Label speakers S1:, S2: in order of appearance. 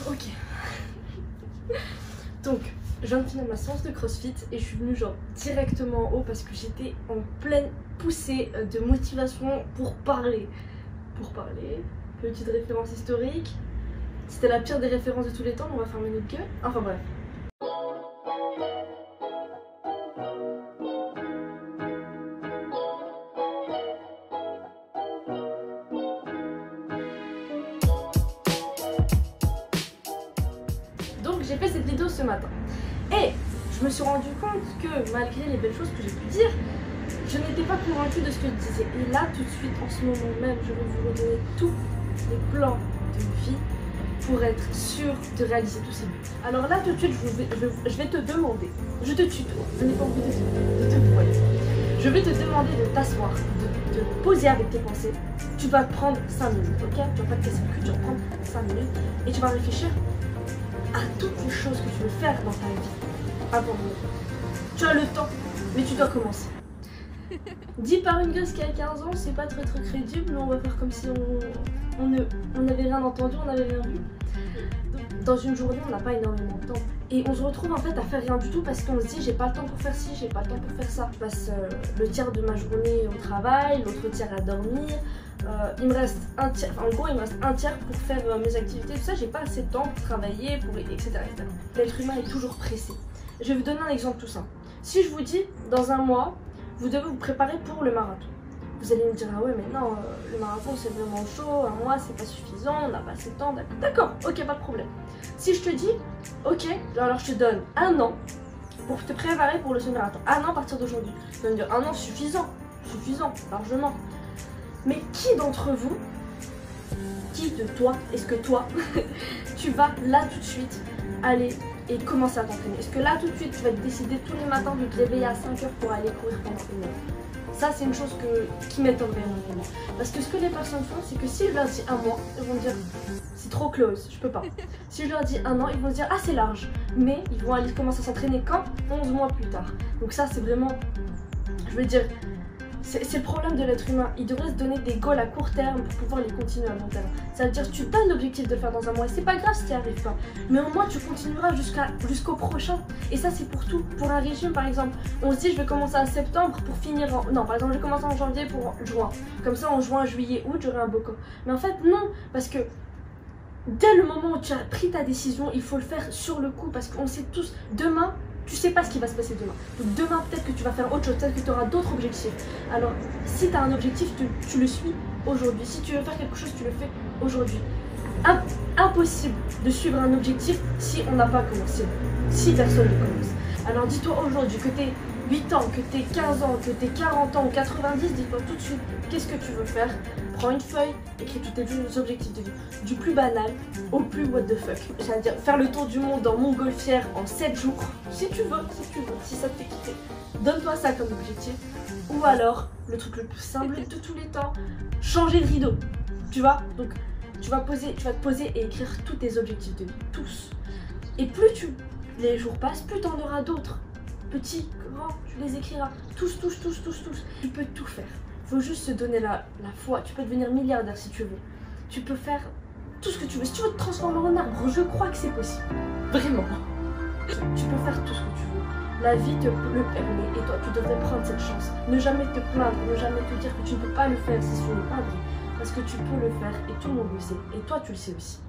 S1: Ok. Donc, je viens de finir ma séance de CrossFit et je suis venue genre directement en haut parce que j'étais en pleine poussée de motivation pour parler. Petite référence historique. C'était la pire des références de tous les temps, on va fermer notre gueule. Enfin bref. Donc j'ai fait cette vidéo ce matin. Et je me suis rendu compte que malgré les belles choses que j'ai pu dire, je n'étais pas convaincue de ce que je disais. Et là, tout de suite, en ce moment même, je vais vous redonner tous les plans de vie pour être sûre de réaliser tous ces buts. Alors là, tout de suite, je vais te demander, je te tutoie, je n'ai pas envie de te voiler. Je vais te demander de t'asseoir, de te poser avec tes pensées. Tu vas te prendre 5 minutes, ok? Tu vas pas te casser le cul, tu vas prendre 5 minutes et tu vas réfléchir à toutes les choses que tu veux faire dans ta vie avant de mourir. Tu as le temps, mais tu dois commencer. Dit par une gosse qui a 15 ans, c'est pas très crédible, mais on va faire comme si on n'avait rien entendu, on n'avait rien vu. Dans une journée, on n'a pas énormément de temps. Et on se retrouve en fait à faire rien du tout parce qu'on se dit j'ai pas le temps pour faire ci, j'ai pas le temps pour faire ça. Je passe le tiers de ma journée au travail, l'autre tiers à dormir. Il me reste un tiers, en gros il me reste un tiers pour faire mes activités, tout ça, j'ai pas assez de temps pour travailler, etc. L'être humain est toujours pressé. Je vais vous donner un exemple tout simple. Si je vous dis dans un mois, vous devez vous préparer pour le marathon. Vous allez me dire ah ouais mais non, le marathon c'est vraiment chaud, un mois c'est pas suffisant, on n'a pas assez de temps, d'accord, ok pas de problème. Si je te dis ok, alors je te donne un an pour te préparer pour le semi-marathon, un an à partir d'aujourd'hui, tu vas me dire un an suffisant, largement. Mais qui d'entre vous, qui de toi, est-ce que toi, tu vas là tout de suite aller et commencer à t'entraîner? Est-ce que là tout de suite tu vas te décider tous les matins de te réveiller à 5 heures pour aller courir pendant une heure? Ça c'est une chose qui m'étonnerait énormément. Parce que ce que les personnes font, c'est que si je leur dis un mois, ils vont dire c'est trop close, je peux pas. Si je leur dis un an, ils vont se dire ah c'est large. Mais ils vont aller commencer à s'entraîner quand? 11 mois plus tard. Donc ça c'est vraiment, je veux dire, c'est le problème de l'être humain. Il devrait se donner des goals à court terme pour pouvoir les continuer à long terme. Ça veut dire que tu te donnes l'objectif de le faire dans un mois et c'est pas grave si tu n'y arrives pas. Mais au moins tu continueras jusqu'au prochain. Et ça c'est pour tout. Pour un régime par exemple, on se dit je vais commencer en septembre pour finir en... Non, par exemple je vais commencer en janvier pour juin. Comme ça en juin, juillet, août j'aurai un beau corps. Mais en fait non, parce que dès le moment où tu as pris ta décision, il faut le faire sur le coup. Parce qu'on sait tous, demain, tu sais pas ce qui va se passer demain. Donc demain, peut-être que tu vas faire autre chose, peut-être que tu auras d'autres objectifs. Alors, si tu as un objectif, tu le suis aujourd'hui. Si tu veux faire quelque chose, tu le fais aujourd'hui. Impossible de suivre un objectif si on n'a pas commencé. Si personne ne commence. Alors dis-toi aujourd'hui que tu es 8 ans, que tu es 15 ans, que tu es 40 ans ou 90, dis-toi tout de suite qu'est-ce que tu veux faire. Prends une feuille, écris tous tes objectifs de vie. Du plus banal au plus what the fuck. C'est-à-dire faire le tour du monde en montgolfière en 7 jours. Si tu veux, si ça te fait kiffer. Donne-toi ça comme objectif. Ou alors, le truc le plus simple de tous les temps, changer le rideau. Tu vois? Donc, tu vas te poser et écrire tous tes objectifs de vie. Tous. Et plus les jours passent, plus tu en auras d'autres. Petits, grands, tu les écriras. Tous. Tu peux tout faire. Il faut juste se donner la foi. Tu peux devenir milliardaire si tu veux. Tu peux faire tout ce que tu veux. Si tu veux te transformer en arbre, je crois que c'est possible. Vraiment. Tu peux faire tout ce que tu veux. La vie te le permet et toi, tu devrais prendre cette chance. Ne jamais te plaindre, ne jamais te dire que tu ne peux pas le faire si ce n'est pas vrai. Parce que tu peux le faire et tout le monde le sait. Et toi, tu le sais aussi.